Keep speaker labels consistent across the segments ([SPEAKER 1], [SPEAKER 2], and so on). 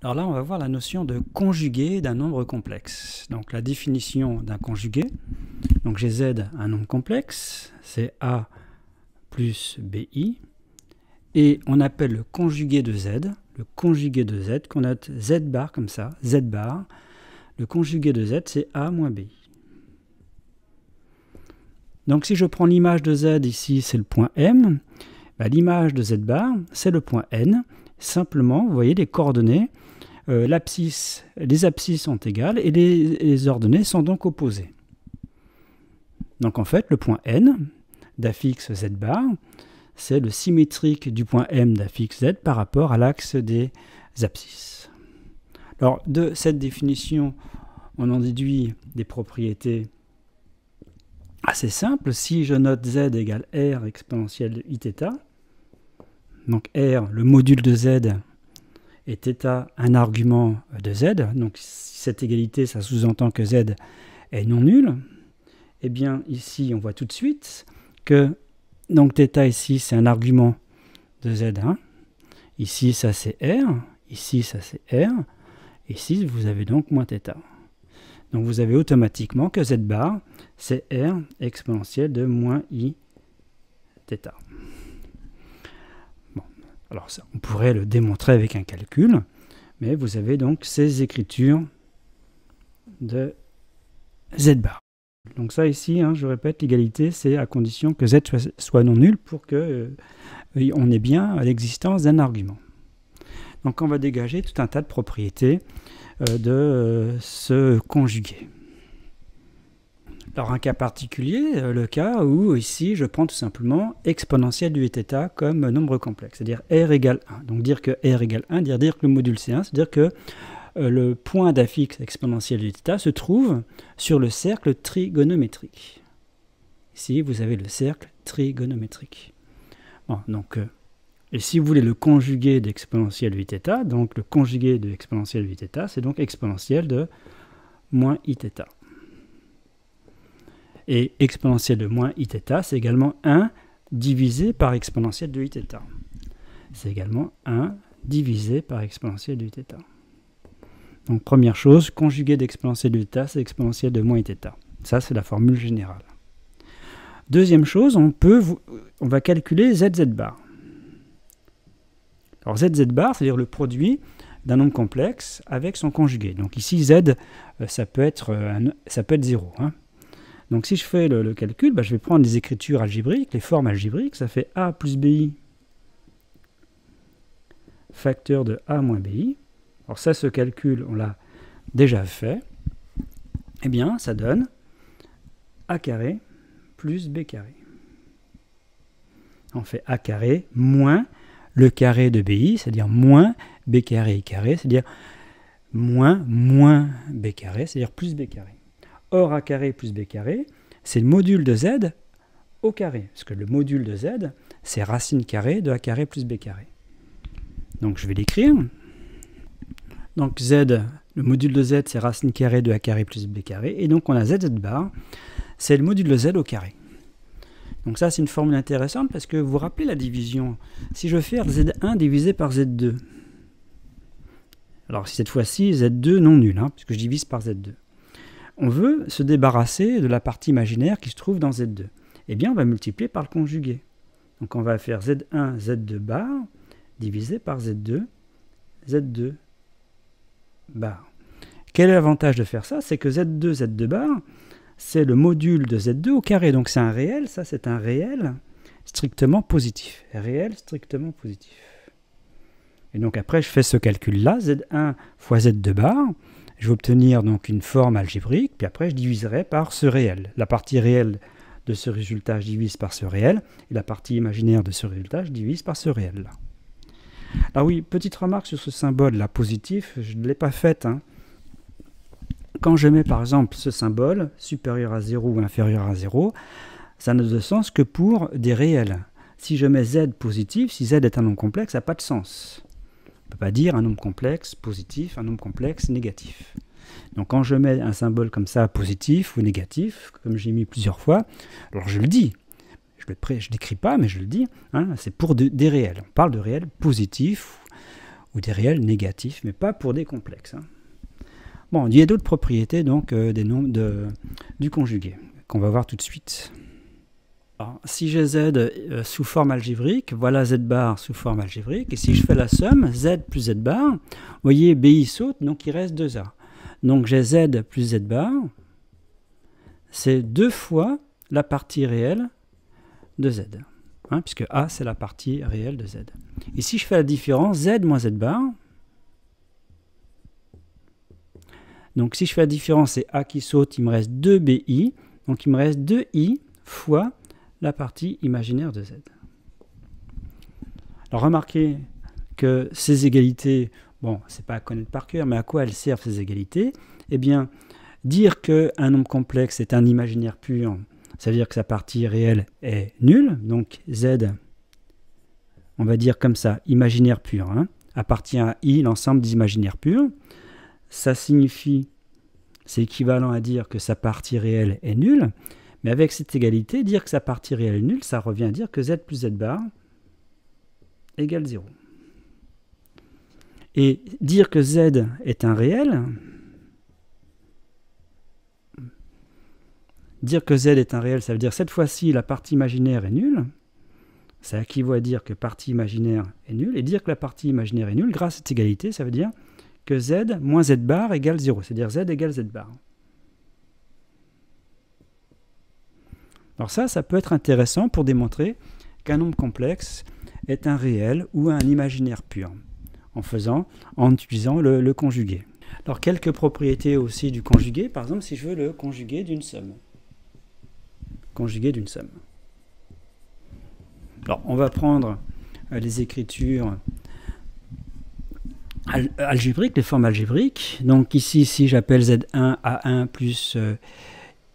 [SPEAKER 1] Alors là, on va voir la notion de conjugué d'un nombre complexe. Donc la définition d'un conjugué. Donc j'ai Z, un nombre complexe, c'est A plus BI. Et on appelle le conjugué de Z, qu'on note Z bar comme ça, Z bar. Le conjugué de Z, c'est A moins BI. Donc si je prends l'image de Z ici, c'est le point M. L'image de Z bar, c'est le point N. Simplement, vous voyez les coordonnées, les abscisses sont égales et les ordonnées sont donc opposées. Donc en fait, le point N d'affixe Z bar, c'est le symétrique du point M d'affixe Z par rapport à l'axe des abscisses. Alors de cette définition, on en déduit des propriétés assez simples. Si je note Z égale R exponentielle de Iθ, donc R, le module de Z, et θ, un argument de Z, donc cette égalité, ça sous-entend que Z est non nul, eh bien ici, on voit tout de suite que donc θ ici, c'est un argument de Z1, ici, ça c'est R, ici, ça c'est R, ici, vous avez donc moins θ. Donc vous avez automatiquement que Z bar, c'est R exponentielle de moins Iθ. Bon, alors ça, on pourrait le démontrer avec un calcul, mais vous avez donc ces écritures de Z bar. Donc ça ici, je répète, l'égalité, c'est à condition que Z soit non nul pour que on ait bien l'existence d'un argument. Donc on va dégager tout un tas de propriétés de ce conjugué. Alors un cas particulier, le cas où ici je prends tout simplement exponentielle du Iθ comme nombre complexe, c'est-à-dire R égale 1. Donc dire que R égale 1, dire que le module c'est 1, c'est-à-dire que le point d'affixe exponentielle du θ se trouve sur le cercle trigonométrique. Ici, vous avez le cercle trigonométrique. Bon, donc, et si vous voulez le conjugué d'exponentielle du θ, donc le conjugué de exponentielle du θ, c'est donc exponentielle de moins Iθ. Et exponentielle de moins Iθ, c'est également 1 divisé par exponentielle de Iθ. C'est également 1 divisé par exponentielle de Iθ. Donc première chose, conjugué d'exponentielle de θ, c'est exponentielle de moins Iθ. Ça, c'est la formule générale. Deuxième chose, on va calculer ZZ bar. Alors ZZ bar, c'est-à-dire le produit d'un nombre complexe avec son conjugué. Donc ici, Z, ça peut être 0. Donc si je fais le calcul, je vais prendre les écritures algébriques, les formes algébriques, ça fait A plus BI facteur de A moins BI. Alors ça, ce calcul, on l'a déjà fait. Eh bien, ça donne A carré plus B carré. On fait A carré moins le carré de BI, c'est-à-dire moins B carré I carré, c'est-à-dire moins B carré, c'est-à-dire plus B carré. Or, A carré plus B carré, c'est le module de Z au carré. Parce que le module de Z, c'est racine carrée de A carré plus B carré. Donc, je vais l'écrire. Donc Z, le module de Z, c'est racine carrée de A carré plus B carré. Et donc on a ZZ bar, c'est le module de Z au carré. Donc ça, c'est une formule intéressante parce que vous vous rappelez la division. Si je veux faire Z1 divisé par Z2, alors cette fois-ci, Z2 non nul, puisque je divise par Z2. On veut se débarrasser de la partie imaginaire qui se trouve dans Z2. Eh bien, on va multiplier par le conjugué. Donc on va faire Z1, Z2 bar, divisé par Z2, Z2 bar. Quel est l'avantage de faire ça? C'est que Z2, Z2 bar, c'est le module de Z2 au carré. Donc c'est un réel, ça c'est un réel strictement positif. Réel strictement positif. Et donc après je fais ce calcul-là, Z1 fois Z2 bar, je vais obtenir donc une forme algébrique, puis après je diviserai par ce réel. La partie réelle de ce résultat, je divise par ce réel, et la partie imaginaire de ce résultat, je divise par ce réel-là. Ah oui, petite remarque sur ce symbole-là, positif, je ne l'ai pas faite. Quand je mets par exemple ce symbole, supérieur à 0 ou inférieur à 0, ça n'a de sens que pour des réels. Si je mets Z positif, si Z est un nombre complexe, ça n'a pas de sens. On ne peut pas dire un nombre complexe positif, un nombre complexe négatif. Donc quand je mets un symbole comme ça, positif ou négatif, comme j'ai mis plusieurs fois, alors je le dis. Je ne l'écris pas, mais je le dis, c'est pour des réels. On parle de réels positifs ou des réels négatifs, mais pas pour des complexes. Hein. Bon, il y a d'autres propriétés donc des nombres du conjugué qu'on va voir tout de suite. Alors, si j'ai z sous forme algébrique, voilà z bar sous forme algébrique, et si je fais la somme, z plus z bar, vous voyez, bi saute, donc il reste 2a. Donc j'ai z plus z bar, c'est 2 fois la partie réelle de z, hein, puisque a c'est la partie réelle de z. Et si je fais la différence, z moins z bar, donc si je fais la différence, c'est a qui saute, il me reste 2bi, donc il me reste 2i fois la partie imaginaire de z. Alors remarquez que ces égalités, bon, c'est pas à connaître par cœur, mais à quoi elles servent ces égalités? Eh bien, dire qu'un nombre complexe est un imaginaire pur, ça veut dire que sa partie réelle est nulle, donc z, on va dire comme ça, imaginaire pur, hein, appartient à i, l'ensemble des imaginaires purs. Ça signifie, c'est équivalent à dire que sa partie réelle est nulle, mais avec cette égalité, dire que sa partie réelle est nulle, ça revient à dire que z plus z bar égale 0. Et dire que z est un réel, ça veut dire cette fois-ci la partie imaginaire est nulle, ça équivaut à dire que partie imaginaire est nulle, et dire que la partie imaginaire est nulle, grâce à cette égalité, ça veut dire que z moins z bar égale 0, c'est-à-dire z égale z bar. Alors ça peut être intéressant pour démontrer qu'un nombre complexe est un réel ou un imaginaire pur, en utilisant le conjugué. Alors quelques propriétés aussi du conjugué, par exemple si je veux le conjugué d'une somme. Conjugué d'une somme. Alors on va prendre les écritures algébriques, les formes algébriques. Donc ici, si j'appelle Z1 A1 plus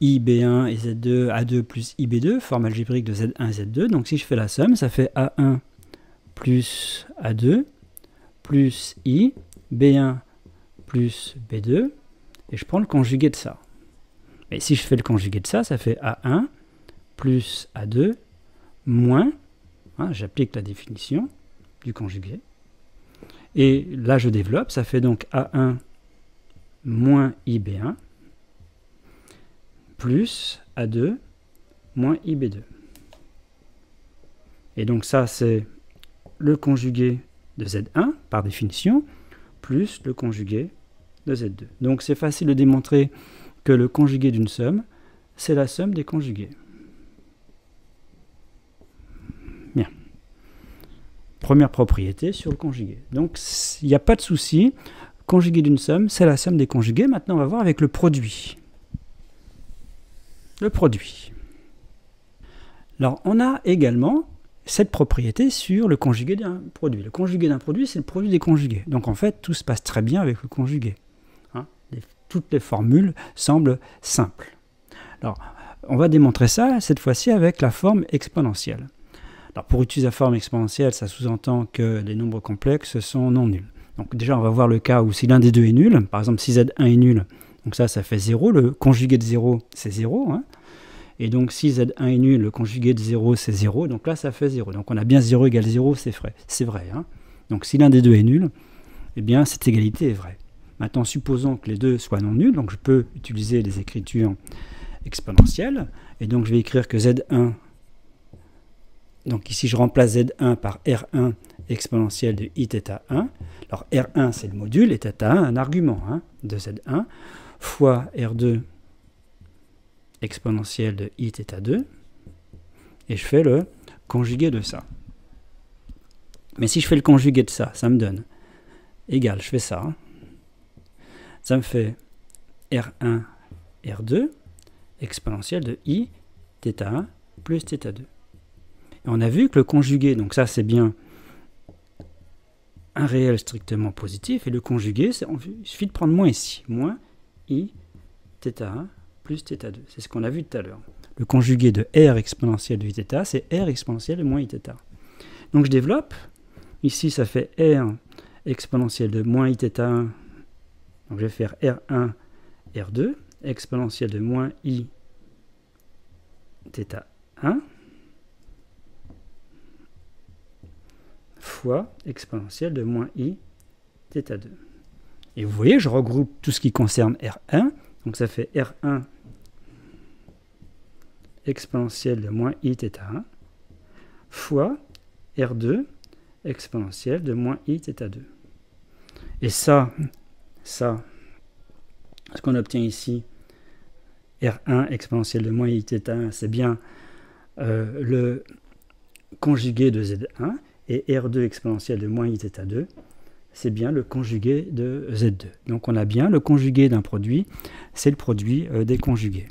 [SPEAKER 1] IB1 et Z2 A2 plus IB2, forme algébrique de Z1 et Z2. Donc si je fais la somme, ça fait A1 plus A2 plus I, B1 plus B2, et je prends le conjugué de ça. Et si je fais le conjugué de ça, ça fait A1 plus A2 moins, hein, j'applique la définition du conjugué, et là je développe, ça fait donc A1 moins IB1 plus A2 moins IB2. Et donc ça c'est le conjugué de Z1 par définition, plus le conjugué de Z2. Donc c'est facile de démontrer que le conjugué d'une somme, c'est la somme des conjugués. Bien. Première propriété sur le conjugué. Donc il n'y a pas de souci, conjugué d'une somme, c'est la somme des conjugués. Maintenant on va voir avec le produit. Le produit. Alors on a également cette propriété sur le conjugué d'un produit. Le conjugué d'un produit, c'est le produit des conjugués. Donc en fait, tout se passe très bien avec le conjugué. Hein, toutes les formules semblent simples. Alors, on va démontrer ça, cette fois-ci, avec la forme exponentielle. Alors, pour utiliser la forme exponentielle, ça sous-entend que les nombres complexes sont non nuls. Donc déjà, on va voir le cas où si l'un des deux est nul. Par exemple, si Z1 est nul, donc ça fait 0. Le conjugué de 0, c'est 0. Hein. Et donc, si Z1 est nul, le conjugué de 0, c'est 0. Donc là, ça fait 0. Donc on a bien 0 égale 0, c'est vrai. C'est vrai. Hein. Donc si l'un des deux est nul, eh bien, cette égalité est vraie. Maintenant, supposons que les deux soient non nuls. Donc je peux utiliser les écritures exponentielles. Et donc, je vais écrire que Z1, donc ici, je remplace Z1 par R1 exponentielle de Iθ1. Alors R1, c'est le module, et θ1, un argument hein, de Z1, fois R2 exponentielle de Iθ2, et je fais le conjugué de ça. Mais si je fais le conjugué de ça, ça me donne égal, je fais ça, hein, ça me fait R1, R2 exponentielle de Iθ1 plus θ2. Et on a vu que le conjugué, donc ça c'est bien un réel strictement positif, et le conjugué, il suffit de prendre moins ici, moins Iθ1 plus θ2. C'est ce qu'on a vu tout à l'heure. Le conjugué de R exponentielle de Iθ, c'est R exponentielle de moins Iθ. Donc je développe. Ici, ça fait R exponentielle de moins Iθ1. Donc je vais faire R1, R2, exponentielle de moins Iθ1, fois exponentielle de moins Iθ2. θ2. Et vous voyez, je regroupe tout ce qui concerne R1, donc ça fait R1 exponentielle de moins I θ1 fois R2 exponentielle de moins I θ2. Et ça, ce qu'on obtient ici, R1 exponentielle de moins I θ1, c'est bien le conjugué de Z1, et R2 exponentielle de moins I θ2, c'est bien le conjugué de Z2. Donc on a bien le conjugué d'un produit, c'est le produit des conjugués.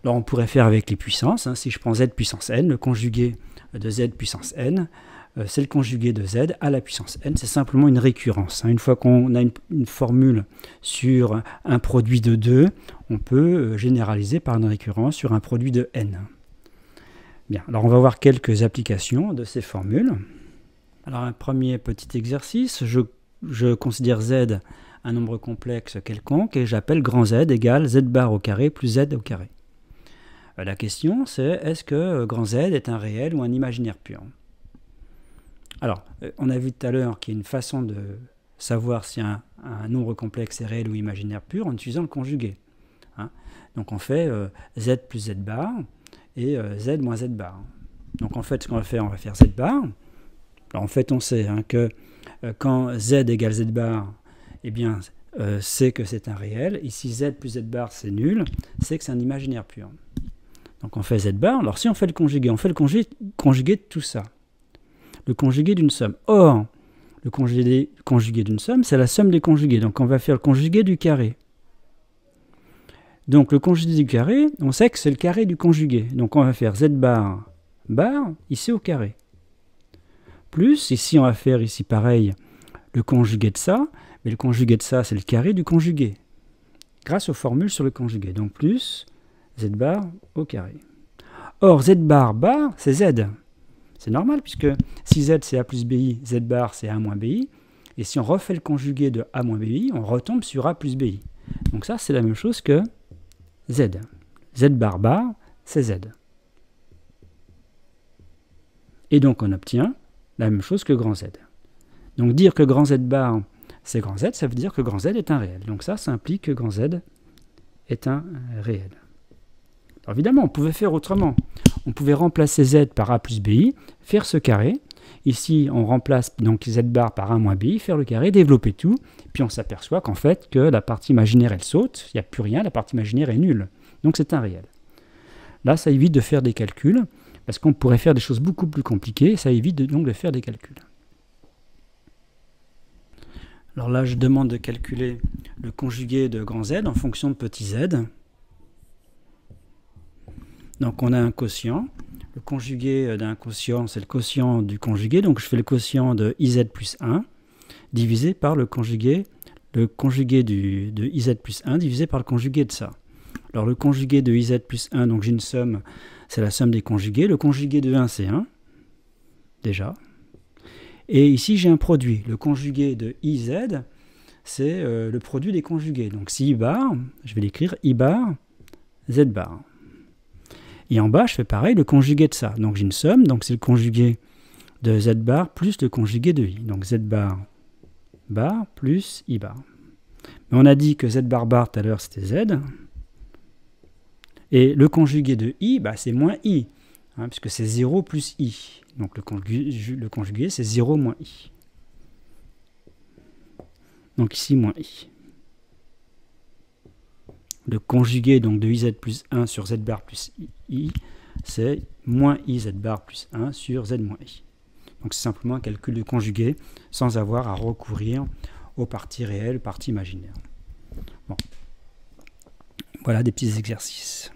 [SPEAKER 1] Alors on pourrait faire avec les puissances, hein. Si je prends Z puissance n, le conjugué de Z puissance n, c'est le conjugué de Z à la puissance n, c'est simplement une récurrence. Hein. Une fois qu'on a une formule sur un produit de 2, on peut généraliser par une récurrence sur un produit de n. Bien, alors on va voir quelques applications de ces formules. Alors un premier petit exercice, je considère Z un nombre complexe quelconque et j'appelle grand Z égale Z bar au carré plus Z au carré. La question c'est, est-ce que grand Z est un réel ou un imaginaire pur? Alors, on a vu tout à l'heure qu'il y a une façon de savoir si un nombre complexe est réel ou imaginaire pur en utilisant le conjugué. Hein. Donc on fait Z plus Z bar et Z moins Z bar. Donc en fait, ce qu'on va faire Z bar. Alors en fait, on sait hein, que quand Z égale Z bar, eh bien, c'est que c'est un réel. Ici, Z plus Z bar, c'est nul, c'est que c'est un imaginaire pur. Donc on fait Z bar. Alors si on fait le conjugué de tout ça. Le conjugué d'une somme. Or, le conjugué d'une somme, c'est la somme des conjugués. Donc on va faire le conjugué du carré. Donc le conjugué du carré, on sait que c'est le carré du conjugué. Donc on va faire Z bar, bar, ici au carré. Plus, ici on va faire ici pareil, le conjugué de ça. Mais le conjugué de ça, c'est le carré du conjugué. Grâce aux formules sur le conjugué. Donc plus Z bar au carré. Or, Z bar, bar, c'est Z. C'est normal, puisque si Z c'est A plus BI, Z bar c'est A moins BI. Et si on refait le conjugué de A moins BI, on retombe sur A plus BI. Donc ça, c'est la même chose que Z. Z bar, bar, c'est Z. Et donc, on obtient la même chose que grand Z. Donc, dire que grand Z bar, c'est grand Z, ça veut dire que grand Z est un réel. Donc ça implique que grand Z est un réel. Alors évidemment, on pouvait faire autrement. On pouvait remplacer Z par A plus BI, faire ce carré. Ici, on remplace donc Z bar par A moins BI, faire le carré, développer tout. Puis on s'aperçoit qu'en fait, que la partie imaginaire, elle saute. Il n'y a plus rien, la partie imaginaire est nulle. Donc c'est un réel. Là, ça évite de faire des calculs, parce qu'on pourrait faire des choses beaucoup plus compliquées. Ça évite donc de faire des calculs. Alors là, je demande de calculer le conjugué de grand Z en fonction de petit z. Donc on a un quotient. Le conjugué d'un quotient, c'est le quotient du conjugué. Donc je fais le quotient de IZ plus 1 divisé par le conjugué de IZ plus 1 divisé par le conjugué de ça. Alors le conjugué de IZ plus 1, donc j'ai une somme, c'est la somme des conjugués. Le conjugué de 1, c'est 1, déjà. Et ici j'ai un produit. Le conjugué de IZ, c'est le produit des conjugués. Donc si I bar, je vais l'écrire I bar, Z bar. Et en bas, je fais pareil, le conjugué de ça. Donc j'ai une somme, donc c'est le conjugué de Z bar plus le conjugué de I. Donc Z bar, bar plus I bar. Mais on a dit que Z bar bar tout à l'heure c'était Z. Et le conjugué de I, bah, c'est moins I, hein, puisque c'est 0 plus I. Donc le conjugué c'est 0 moins I. Donc ici moins I. Le conjugué donc de IZ plus 1 sur Z bar plus I, c'est moins IZ bar plus 1 sur Z moins I. Donc c'est simplement un calcul de conjugué sans avoir à recourir aux parties réelles, parties imaginaires. Bon. Voilà des petits exercices.